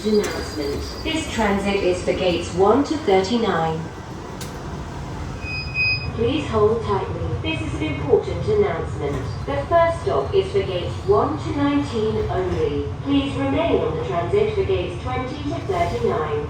announcement. This transit is for gates 1 to 39. Please hold tightly. This is an important announcement. The first stop is for gates 1 to 19 only. Please remain on the transit for gates 20 to 39.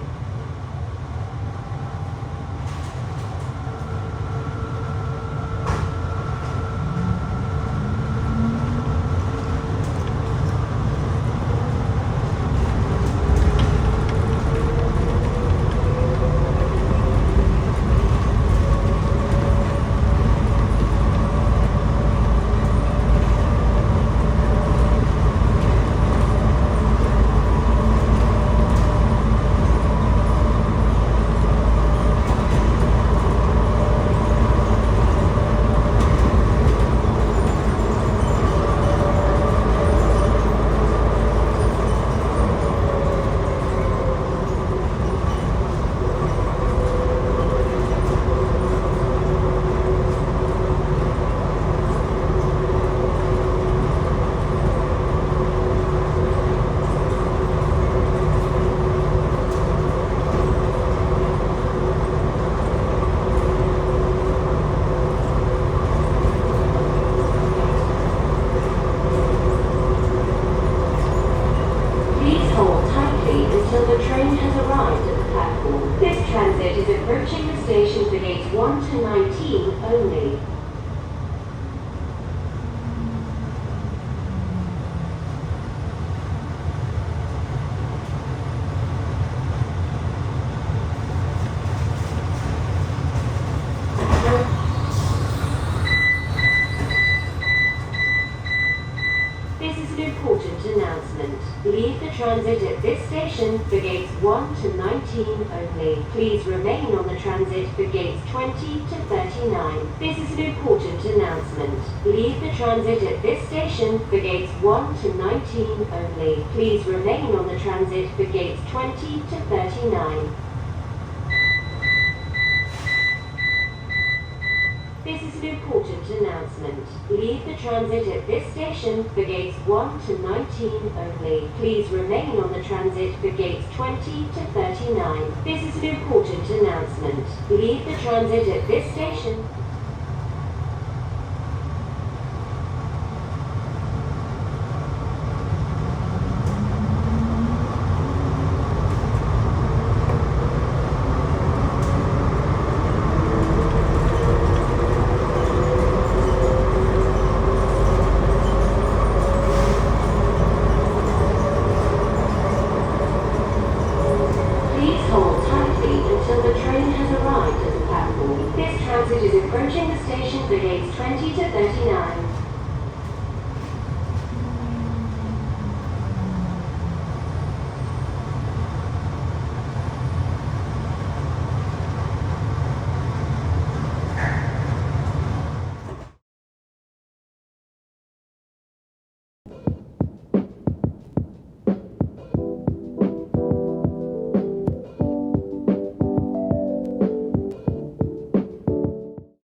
Station for gates 1 to 19 only. This is an important announcement. Leave the transit at this station for gates 1 to 19 only. Please remain on the transit for gates 20 to 39. This is an important announcement. Leave the transit at this station for gates 1 to 19 only. Please remain on the transit for gates 20 to 39. This is an important announcement. Leave the transit at this station for gates 1 to 19 only. Please remain on the transit for gates 20 to 39. This is an important announcement. Leave the transit at this station. This transit is approaching the station for gates 20 to 39.